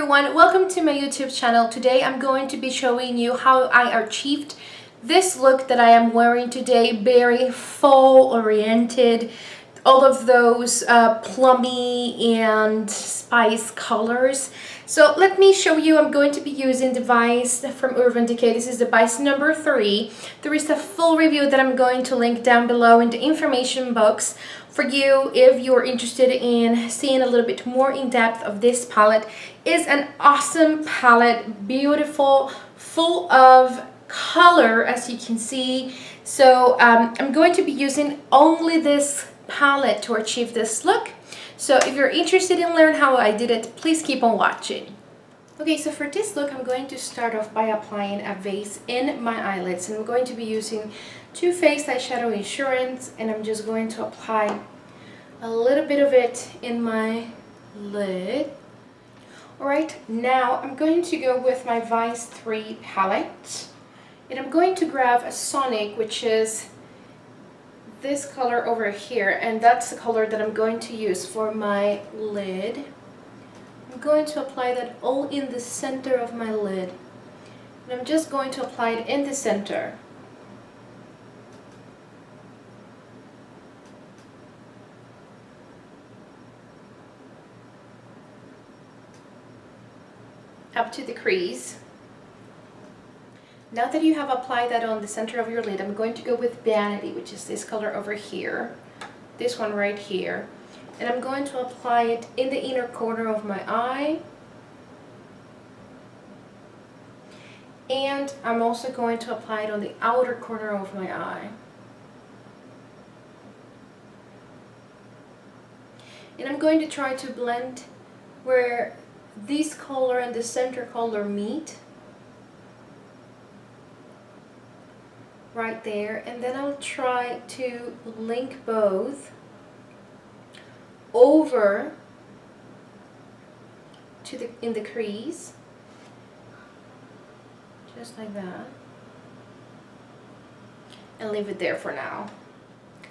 everyone, welcome to my YouTube channel. Today I'm going to be showing you how I achieved this look that I am wearing today. Very fall oriented, all of those plummy and spice colors. So let me show you. I'm going to be using the Vice from Urban Decay. This is the Vice number 3. There is a full review that I'm going to link down below in the information box for you if you're interested in seeing a little bit more in depth of this palette. It's an awesome palette, beautiful, full of color as you can see. So I'm going to be using only this palette to achieve this look. So if you're interested in learning how I did it, please keep on watching. Okay, so for this look, I'm going to start off by applying a base in my eyelids. And I'm going to be using Too Faced Eyeshadow Insurance, and I'm just going to apply a little bit of it in my lid. Alright, now I'm going to go with my Vice 3 palette. And I'm going to grab a Sonic, which is this color over here, and that's the color that I'm going to use for my lid. I'm going to apply that all in the center of my lid, and I'm just going to apply it in the center. Up to the crease. Now that you have applied that on the center of your lid, I'm going to go with Vanity, which is this color over here, this one right here, and I'm going to apply it in the inner corner of my eye, and I'm also going to apply it on the outer corner of my eye. And I'm going to try to blend where this color and the center color meet. Right there, and then I'll try to link both over to in the crease, just like that, and leave it there for now.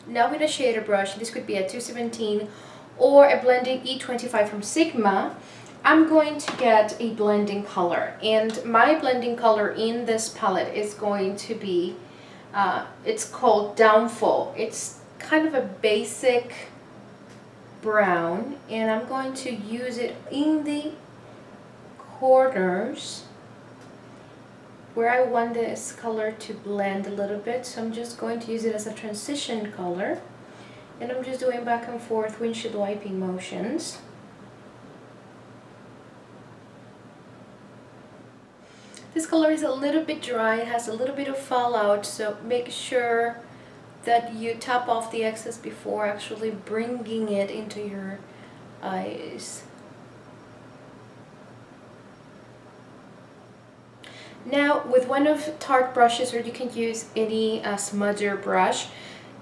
Now with a shader brush, this could be a 217 or a blending E25 from Sigma, I'm going to get a blending color, and my blending color in this palette is going to be it's called Downfall. It's kind of a basic brown, and I'm going to use it in the corners where I want this color to blend a little bit. So I'm just going to use it as a transition color, and I'm just doing back and forth windshield wiping motions. This color is a little bit dry, it has a little bit of fallout, so make sure that you tap off the excess before actually bringing it into your eyes. Now with one of Tarte brushes, or you can use any smudger brush,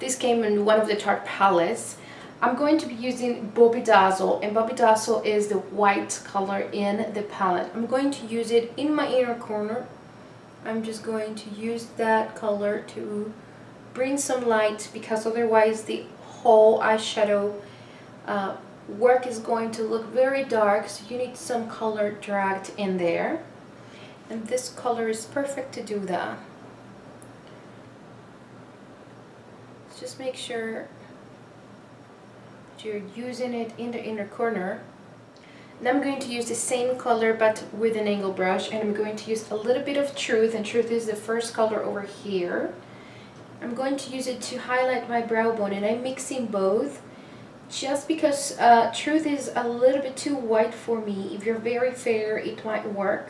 this came in one of the Tarte palettes, I'm going to be using Bobby Dazzle, and Bobby Dazzle is the white color in the palette. I'm going to use it in my inner corner. I'm just going to use that color to bring some light, because otherwise the whole eyeshadow work is going to look very dark, so you need some color dragged in there. And this color is perfect to do that. Just make sure you're using it in the inner corner. Now I'm going to use the same color but with an angle brush, and I'm going to use a little bit of Truth, and Truth is the first color over here. I'm going to use it to highlight my brow bone, and I'm mixing both just because Truth is a little bit too white for me. If you're very fair, it might work,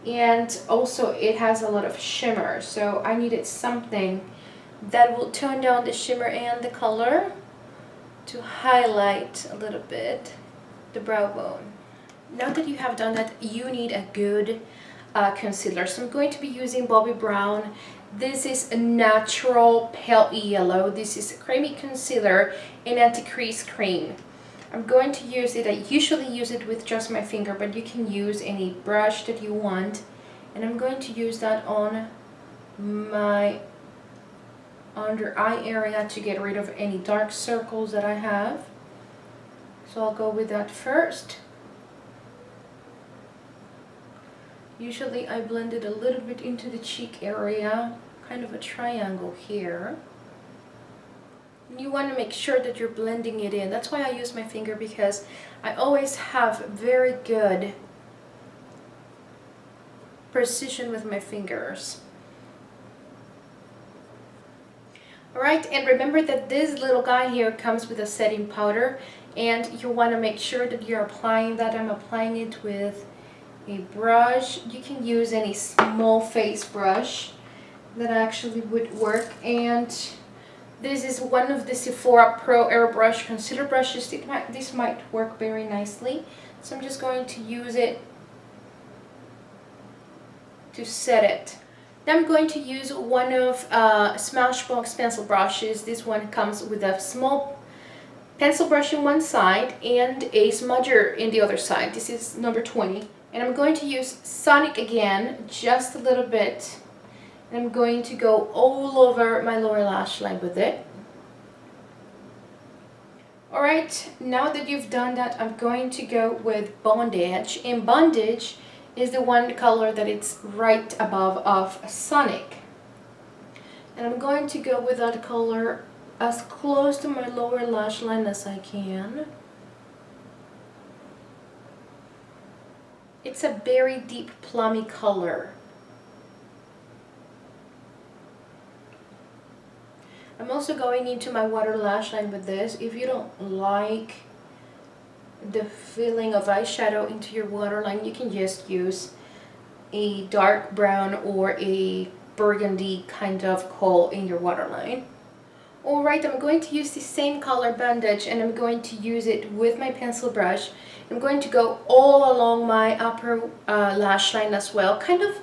and also it has a lot of shimmer, so I needed something that will tone down the shimmer and the color to highlight a little bit the brow bone. Now that you have done that, you need a good concealer. So I'm going to be using Bobbi Brown. This is a natural pale yellow. This is a creamy concealer in anti-crease cream. I'm going to use it, I usually use it with just my finger, but you can use any brush that you want. And I'm going to use that on my under eye area to get rid of any dark circles that I have. So I'll go with that first. Usually I blend it a little bit into the cheek area, kind of a triangle here. You want to make sure that you're blending it in. That's why I use my finger, because I always have very good precision with my fingers. Alright, and remember that this little guy here comes with a setting powder, and you want to make sure that you're applying that. I'm applying it with a brush. You can use any small face brush that actually would work, and this is one of the Sephora Pro Airbrush Concealer brushes. This might work very nicely. So I'm just going to use it to set it. Now I'm going to use one of Smashbox pencil brushes. This one comes with a small pencil brush in one side and a smudger in the other side. This is number 20. And I'm going to use Sonic again, just a little bit. And I'm going to go all over my lower lash line with it. Alright, now that you've done that, I'm going to go with Bondage. And Bondage is the one color that it's right above of Sonic. And I'm going to go with that color as close to my lower lash line as I can. It's a very deep plummy color. I'm also going into my water lash line with this. If you don't like the feeling of eyeshadow into your waterline, you can just use a dark brown or a burgundy kind of kohl in your waterline. Alright, I'm going to use the same color Bandage, and I'm going to use it with my pencil brush. I'm going to go all along my upper lash line as well, kind of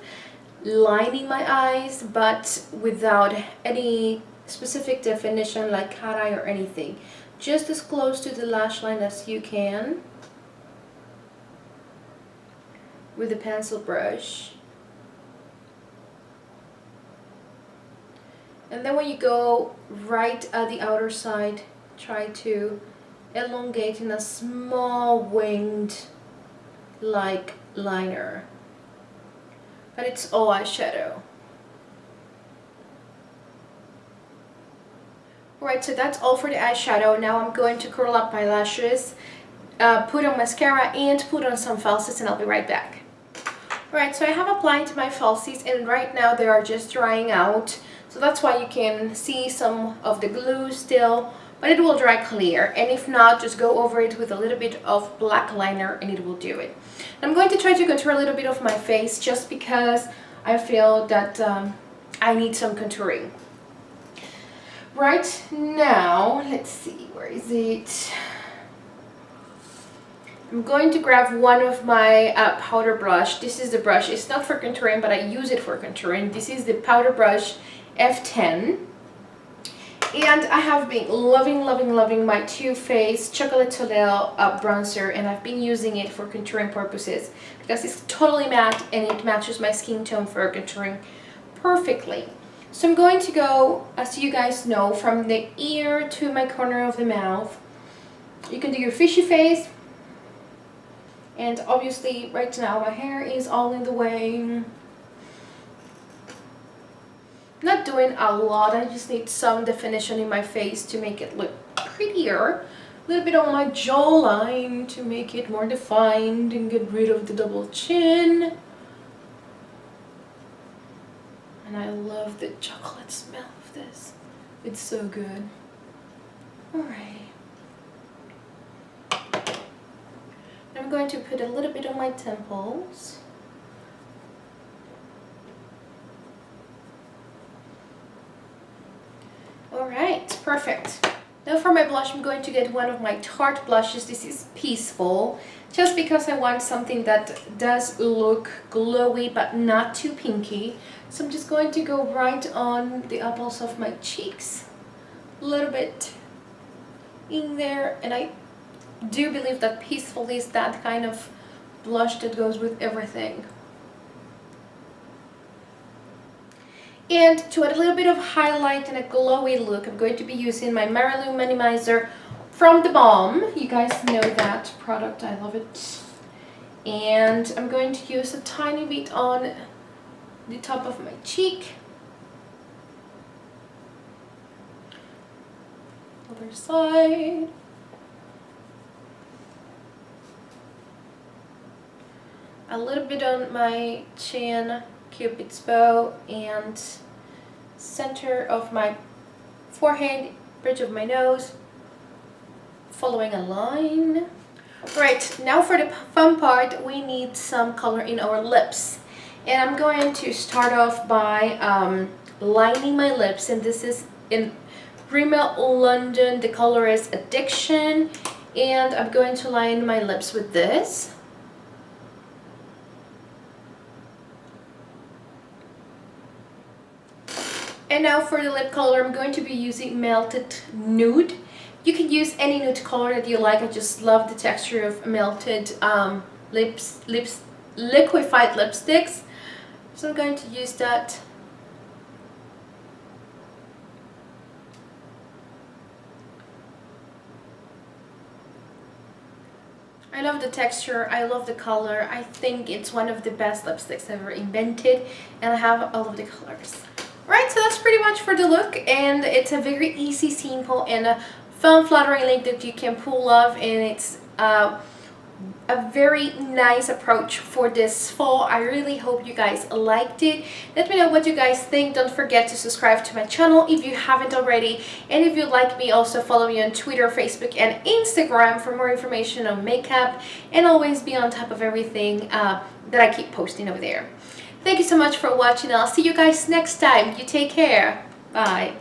lining my eyes, but without any specific definition like cat eye or anything. Just as close to the lash line as you can with the pencil brush. And then when you go right at the outer side, try to elongate in a small winged like liner. But it's all eyeshadow. Alright, so that's all for the eyeshadow. Now I'm going to curl up my lashes, put on mascara, and put on some falsies, and I'll be right back. Alright, so I have applied my falsies, and right now they are just drying out. So that's why you can see some of the glue still, but it will dry clear. And if not, just go over it with a little bit of black liner and it will do it. I'm going to try to contour a little bit of my face just because I feel that I need some contouring. Right now, let's see, where is it? I'm going to grab one of my powder brush. This is the brush. It's not for contouring, but I use it for contouring. This is the powder brush F10. And I have been loving my Too Faced Chocolate Soleil bronzer, and I've been using it for contouring purposes because it's totally matte and it matches my skin tone for contouring perfectly. So I'm going to go, as you guys know, from the ear to my corner of the mouth. You can do your fishy face. And obviously right now my hair is all in the way. Not doing a lot, I just need some definition in my face to make it look prettier. A little bit on my jawline to make it more defined and get rid of the double chin. And I love the chocolate smell of this. It's so good. Alright. I'm going to put a little bit on my temples. Alright, perfect. Now for my blush, I'm going to get one of my Tarte blushes. This is Peaceful, just because I want something that does look glowy but not too pinky. So I'm just going to go right on the apples of my cheeks, a little bit in there. And I do believe that Peaceful is that kind of blush that goes with everything. And to add a little bit of highlight and a glowy look, I'm going to be using my Marilu Minimizer from The Balm. You guys know that product, I love it. And I'm going to use a tiny bit on the top of my cheek. Other side. A little bit on my chin, Cupid's bow, and center of my forehead, bridge of my nose, following a line. Right, now for the fun part, we need some color in our lips. And I'm going to start off by lining my lips, and this is in Rimmel London. The color is Addiction, and I'm going to line my lips with this. And now for the lip color, I'm going to be using Melted Nude. You can use any nude color that you like. I just love the texture of melted liquefied lipsticks. So I'm going to use that. I love the texture, I love the color. I think it's one of the best lipsticks ever invented, and I have all of the colors. Right, so that's pretty much for the look, and it's a very easy, simple, and a fun flattering look that you can pull off, and it's a very nice approach for this fall. I really hope you guys liked it. Let me know what you guys think. Don't forget to subscribe to my channel if you haven't already, and if you like me, also follow me on Twitter, Facebook, and Instagram for more information on makeup, and always be on top of everything that I keep posting over there. Thank you so much for watching. I'll see you guys next time. You take care. Bye.